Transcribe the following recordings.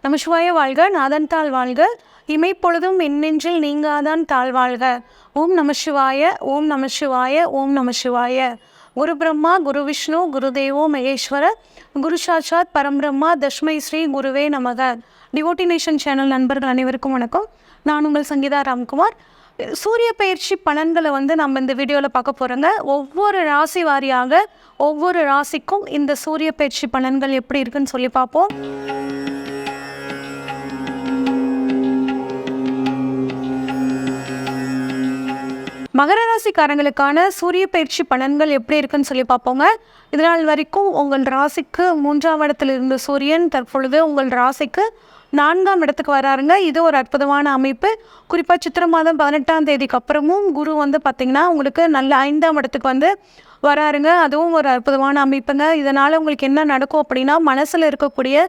நமசிவாய வாழ்க, நாதன் தாழ் வாழ்க, இமைப்பொழுதும் எண்ணெஞ்சில் நீங்காதான் தாழ் வாழ்க. ஓம் நமசிவாய, ஓம் நமசிவாய, ஓம் நமசிவாய. குரு பிரம்மா, குரு விஷ்ணு, குரு தேவோ மகேஸ்வர, குரு சாட்சாத் பரம்பிரம்மா, தஸ்மை ஸ்ரீ குருவே நமக. டிவோட்டி நேஷன் சேனல் நண்பர்கள் அனைவருக்கும் வணக்கம். நான் உங்கள் சங்கீதா ராம்குமார். சூரிய பயிற்சி பலன்களை நம்ம இந்த வீடியோவில் பார்க்க போகிறோங்க. ஒவ்வொரு ராசி வாரியாக ஒவ்வொரு ராசிக்கும் இந்த சூரிய பயிற்சி பலன்கள் எப்படி இருக்குன்னு சொல்லி பார்ப்போம். மகர ராசிக்காரங்களுக்கான சூரிய பயிற்சி பலன்கள் எப்படி இருக்குன்னு சொல்லி பார்ப்போங்க. இதனால் வரைக்கும் உங்கள் ராசிக்கு 3ஆம் இடத்தில் இருந்த சூரியன் தற்பொழுது உங்கள் ராசிக்கு 4ஆம் இடத்துக்கு வராருங்க. இது ஒரு அற்புதமான அமைப்பு. குறிப்பாக சித்திரை மாதம் 18ஆம் தேதிக்கு அப்புறமும் குரு பார்த்திங்கன்னா உங்களுக்கு நல்ல 5ஆம் இடத்துக்கு வராருங்க. அதுவும் ஒரு அற்புதமான அமைப்புங்க. இதனால் உங்களுக்கு என்ன நடக்கும் அப்படின்னா, மனசில் இருக்கக்கூடிய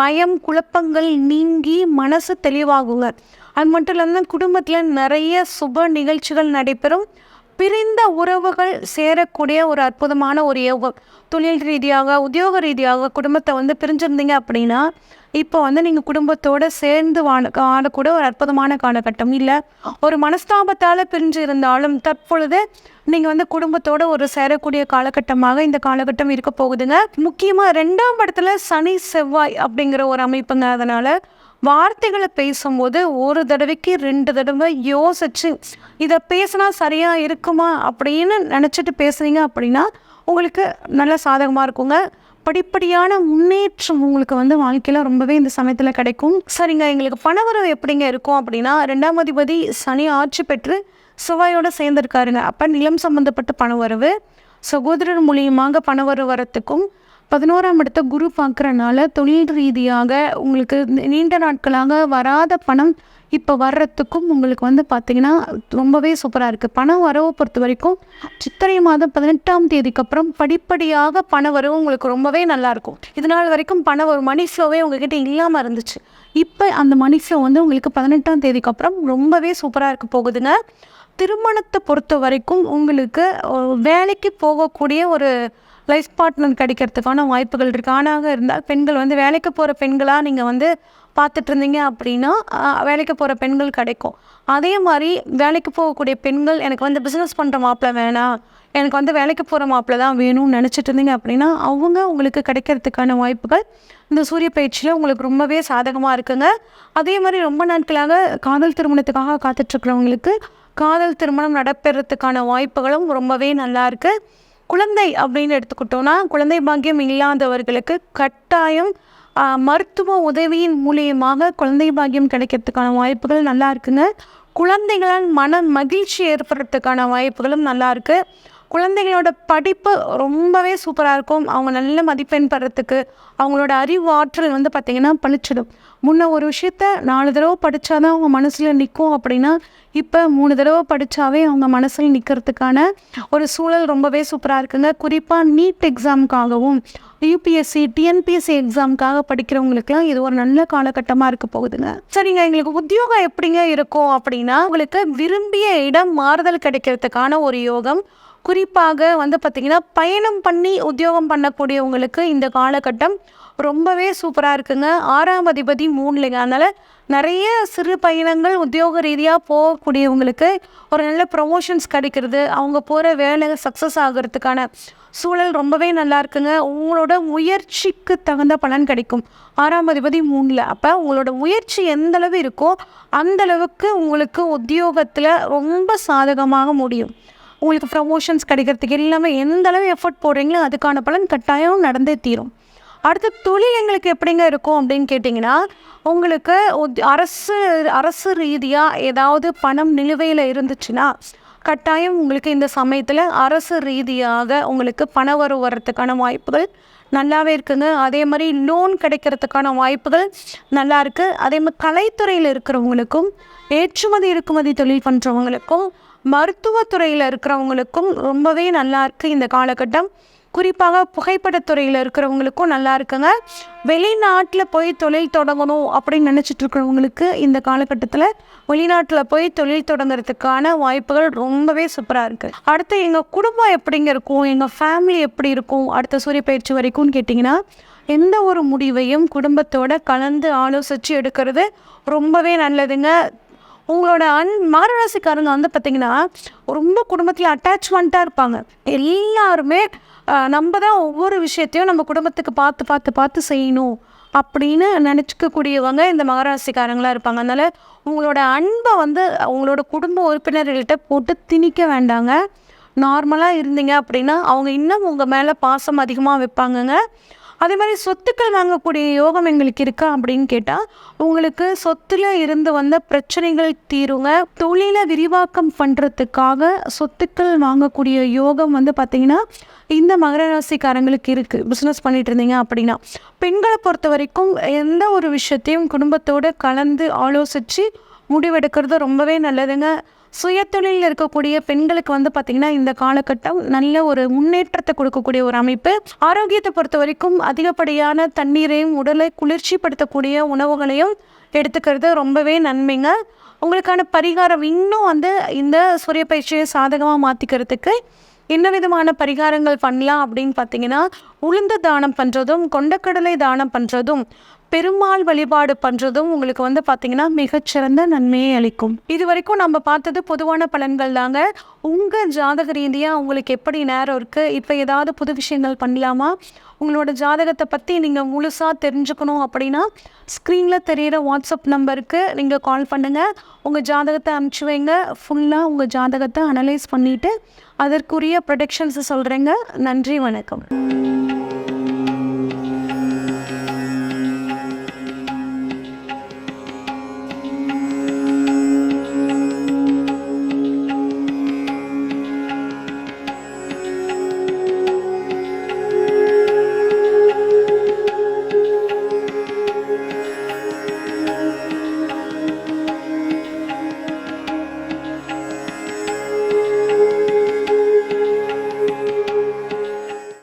பயம் குழப்பங்கள் நீங்கி மனசு தெளிவாகுங்க. அது மட்டும் இல்லாமல் குடும்பத்தில் நிறைய சுப நிகழ்ச்சிகள் நடைபெறும். பிரிந்த உறவுகள் சேரக்கூடிய ஒரு அற்புதமான ஒரு யோகம். தொழில் ரீதியாக உத்தியோக ரீதியாக குடும்பத்தை பிரிஞ்சிருந்தீங்க அப்படின்னா இப்போ நீங்கள் குடும்பத்தோடு சேர்ந்து வாழக்கூட ஒரு அற்புதமான காலகட்டம். இல்லை ஒரு மனஸ்தாபத்தால் பிரிஞ்சு இருந்தாலும் தற்பொழுது நீங்கள் குடும்பத்தோடு ஒரு சேரக்கூடிய காலகட்டமாக இந்த காலகட்டம் இருக்க போகுதுங்க. முக்கியமாக 2ஆம் இடத்துல சனி செவ்வாய் அப்படிங்கிற ஒரு அமைப்புங்க. அதனால் வார்த்தைகளை பேசும்போது ஒரு தடவைக்கு 2 தடவை யோசிச்சு இதை பேசினா சரியாக இருக்குமா அப்படின்னு நினச்சிட்டு பேசுனீங்க அப்படின்னா உங்களுக்கு நல்ல சாதகமாக இருக்குங்க. படிப்படியான முன்னேற்றம் உங்களுக்கு வாழ்க்கையில் ரொம்பவே இந்த சமயத்தில் கிடைக்கும். சரிங்க, எங்களுக்கு பணவரவு எப்படிங்க இருக்கும் அப்படின்னா, 2ஆம் அதிபதி சனி ஆட்சி பெற்று செவ்வாயோடு சேர்ந்துருக்காருங்க. அப்போ நிலம் சம்மந்தப்பட்ட பணவரவு, சகோதரர் மூலியமாக பணவரவு வரத்துக்கும், 11ஆம் இடத்த குரு பார்க்குறனால தொழில் ரீதியாக உங்களுக்கு நீண்ட நாட்களாக வராத பணம் இப்போ வர்றதுக்கும் உங்களுக்கு பார்த்திங்கன்னா ரொம்பவே சூப்பராக இருக்குது. பண வரவை பொறுத்த வரைக்கும் சித்திரை மாதம் 18ஆம் தேதிக்கு அப்புறம் படிப்படியாக பண வரவு உங்களுக்கு ரொம்பவே நல்லாயிருக்கும். இதனால் வரைக்கும் பண ஒரு மணி ஃப்ளோவே உங்ககிட்ட இல்லாமல் இருந்துச்சு. இப்போ அந்த மணி ஃப்ளோ உங்களுக்கு 18ஆம் தேதிக்கு அப்புறம் ரொம்பவே சூப்பராக இருக்க போகுதுங்க. திருமணத்தை பொறுத்த வரைக்கும் உங்களுக்கு வேலைக்கு போகக்கூடிய ஒரு லைஃப் பார்ட்னர் கிடைக்கிறதுக்கான வாய்ப்புகள் இருக்குது. ஆணாக இருந்தால் பெண்கள் வேலைக்கு போகிற பெண்களாக நீங்கள் பார்த்துட்டு இருந்தீங்க அப்படின்னா வேலைக்கு போகிற பெண்கள் கிடைக்கும். அதே மாதிரி வேலைக்கு போகக்கூடிய பெண்கள் எனக்கு பிஸ்னஸ் பண்ணுற மாப்பிள்ளை வேணாம், எனக்கு வேலைக்கு போகிற மாப்பிள்ளை தான் வேணும்னு நினச்சிட்டு இருந்தீங்க அப்படின்னா அவங்க உங்களுக்கு கிடைக்கிறதுக்கான வாய்ப்புகள் இந்த சூரிய பயிற்சியில் உங்களுக்கு ரொம்பவே சாதகமாக இருக்குங்க. அதே மாதிரி ரொம்ப நாட்களாக காதல் திருமணத்துக்காக காத்துட்ருக்கிறவங்களுக்கு காதல் திருமணம் நடைபெறத்துக்கான வாய்ப்புகளும் ரொம்பவே நல்லா இருக்குது. குழந்தை அப்படின்னு எடுத்துக்கிட்டோன்னா, குழந்தை பாக்கியம் இல்லாதவர்களுக்கு கட்டாயம் மருத்துவ உதவியின் மூலியமாக குழந்தை பாக்கியம் கிடைக்கிறதுக்கான வாய்ப்புகள் நல்லா இருக்குங்க. குழந்தைகளால் மன மகிழ்ச்சி ஏற்படுறதுக்கான வாய்ப்புகளும் நல்லா இருக்குது. குழந்தைகளோட படிப்பு ரொம்பவே சூப்பராக இருக்கும். அவங்க நல்ல மதிப்பெண் பெறத்துக்கு அவங்களோட அறிவு ஆற்றல் பார்த்திங்கன்னா பளிச்சிடும். முன்ன ஒரு விஷயத்த 4 தடவை படித்தாதான் அவங்க மனசில் நிற்கும் அப்படின்னா இப்போ 3 தடவை படித்தாவே அவங்க மனசில் நிற்கிறதுக்கான ஒரு சூழல் ரொம்பவே சூப்பராக இருக்குங்க. குறிப்பாக நீட் எக்ஸாமுக்காகவும் யூபிஎஸ்சி டிஎன்பிஎஸ்சி எக்ஸாமுக்காக படிக்கிறவங்களுக்குலாம் இது ஒரு நல்ல காலகட்டமாக இருக்க போகுதுங்க. சரிங்க, எங்களுக்கு உத்தியோகம் எப்படிங்க இருக்கும் அப்படின்னா, உங்களுக்கு விரும்பிய இடம் மாறுதல் கிடைக்கிறதுக்கான ஒரு யோகம். குறிப்பாக பார்த்திங்கன்னா பயணம் பண்ணி உத்தியோகம் பண்ணக்கூடியவங்களுக்கு இந்த காலகட்டம் ரொம்பவே சூப்பராக இருக்குங்க. 6ஆம் அதிபதி 3ங்க. அதனால் நிறைய சிறு பயணங்கள் உத்தியோக ரீதியாக போகக்கூடியவங்களுக்கு ஒரு நல்ல ப்ரொமோஷன்ஸ் கிடைக்கிறது, அவங்க போகிற வேலை சக்ஸஸ் ஆகிறதுக்கான சூழல் ரொம்பவே நல்லா இருக்குங்க. உங்களோட முயற்சிக்கு தகுந்த பலன் கிடைக்கும். 6ஆம் அதிபதி 3ல். அப்போ உங்களோட முயற்சி எந்தளவு இருக்கோ அந்தளவுக்கு உங்களுக்கு உத்தியோகத்தில் ரொம்ப சாதகமாக முடியும். உங்களுக்கு ப்ரமோஷன்ஸ் கிடைக்கிறதுக்கு எல்லாமே எந்தளவு எஃபர்ட் போடுறீங்களோ அதுக்கான பலன் கட்டாயம் நடந்தே தீரும். அடுத்து தொழில் எங்களுக்கு எப்படிங்க இருக்கும் அப்படின்னு கேட்டிங்கன்னா, உங்களுக்கு அரசு ரீதியாக ஏதாவது பணம் நிலுவையில் இருந்துச்சுன்னா கட்டாயம் உங்களுக்கு இந்த சமயத்தில் அரசு ரீதியாக உங்களுக்கு பண வரத்துக்கான வாய்ப்புகள் நல்லாவே இருக்குங்க. அதே மாதிரி லோன் கிடைக்கிறதுக்கான வாய்ப்புகள் நல்லா இருக்குது. அதே மாதிரி கலைத்துறையில் இருக்கிறவங்களுக்கும் ஏற்றுமதி இறக்குமதி தொழில் பண்ணுறவங்களுக்கும் மருத்துவத்துறையில் இருக்கிறவங்களுக்கும் ரொம்பவே நல்லா இருக்குது இந்த காலகட்டம். குறிப்பாக புகைப்படத்துறையில் இருக்கிறவங்களுக்கும் நல்லா இருக்குங்க. வெளிநாட்டில் போய் தொழில் தொடங்கணும் அப்படின்னு நினச்சிட்டு இருக்கிறவங்களுக்கு இந்த காலகட்டத்தில் வெளிநாட்டில் போய் தொழில் தொடங்குறதுக்கான வாய்ப்புகள் ரொம்பவே சூப்பராக இருக்குது. அடுத்து எங்கள் குடும்பம் எப்படிங்க இருக்கும், எங்கள் ஃபேமிலி எப்படி இருக்கும் அடுத்த சூரிய பயிற்சி வரைக்கும்னு கேட்டிங்கன்னா, எந்த ஒரு முடிவையும் குடும்பத்தோட கலந்து ஆலோசித்து எடுக்கிறது ரொம்பவே நல்லதுங்க. உங்களோட மகர ராசிக்காரங்க வந்து பார்த்திங்கன்னா ரொம்ப குடும்பத்தில் அட்டாச்மெண்ட்டாக இருப்பாங்க. எல்லாருமே நம்ம தான் ஒவ்வொரு விஷயத்தையும் நம்ம குடும்பத்துக்கு பார்த்து பார்த்து பார்த்து செய்யணும் அப்படின்னு நினச்சிக்கக்கூடியவங்க இந்த மகராசிக்காரங்களாக இருப்பாங்க. அதனால் உங்களோட அன்பை வந்து உங்களோட குடும்ப உறுப்பினர்கள்கிட்ட போட்டு திணிக்க வேண்டாங்க. நார்மலாக இருந்தீங்க அப்படின்னா அவங்க இன்னும் உங்கள் மேலே பாசம் அதிகமாக வைப்பாங்கங்க. அதே மாதிரி சொத்துக்கள் வாங்கக்கூடிய யோகம் எங்களுக்கு இருக்கா அப்படின்னு கேட்டால், உங்களுக்கு சொத்துல இருந்து வந்த பிரச்சனைகள் தீருங்க. தொழிலை விரிவாக்கம் பண்ணுறதுக்காக சொத்துக்கள் வாங்கக்கூடிய யோகம் வந்து பார்த்திங்கன்னா இந்த மகர ராசிக்காரங்களுக்கு இருக்குது. பிஸ்னஸ் பண்ணிட்டு இருந்தீங்க அப்படின்னா, பெண்களை பொறுத்த வரைக்கும் எந்த ஒரு விஷயத்தையும் குடும்பத்தோடு கலந்து ஆலோசித்து முடிவெடுக்கிறது ரொம்பவே நல்லதுங்க. சுயத்தொழிலில் இருக்கக்கூடிய பெண்களுக்கு வந்து பார்த்திங்கன்னா இந்த காலகட்டம் நல்ல ஒரு முன்னேற்றத்தை கொடுக்கக்கூடிய ஒரு அமைப்பு. ஆரோக்கியத்தை பொறுத்த வரைக்கும் அதிகப்படியான தண்ணீரையும் உடலை குளிர்ச்சிப்படுத்தக்கூடிய உணவுகளையும் எடுத்துக்கிறது ரொம்பவே நன்மைங்க. உங்களுக்கான பரிகாரம் இன்னும் வந்து இந்த சூரிய பயிற்சியை சாதகமாக மாற்றிக்கிறதுக்கு என்ன விதமான பரிகாரங்கள் பண்ணலாம் அப்படின்னு பார்த்தீங்கன்னா, உளுந்து தானம் பண்ணுறதும் கொண்டக்கடலை தானம் பண்ணுறதும் பெருமாள் வழிபாடு பண்ணுறதும் உங்களுக்கு வந்து பார்த்திங்கன்னா மிகச்சிறந்த நன்மையை அளிக்கும். இது வரைக்கும் நம்ம பார்த்தது பொதுவான பலன்கள் தாங்க. உங்கள் ஜாதக ரீதியாக உங்களுக்கு எப்படி நேரம் இருக்குது, இப்போ ஏதாவது புது விஷயங்கள் பண்ணலாமா, உங்களோட ஜாதகத்தை பற்றி நீங்கள் முழுசாக தெரிஞ்சுக்கணும் அப்படின்னா ஸ்க்ரீனில் தெரிகிற வாட்ஸ்அப் நம்பருக்கு நீங்கள் கால் பண்ணுங்கள். உங்கள் ஜாதகத்தை அனுப்பிச்சி வைங்க. ஃபுல்லாக உங்கள் ஜாதகத்தை அனலைஸ் பண்ணிவிட்டு அதற்குரிய ப்ரொடெக்ஷன்ஸை சொல்கிறேங்க. நன்றி, வணக்கம்.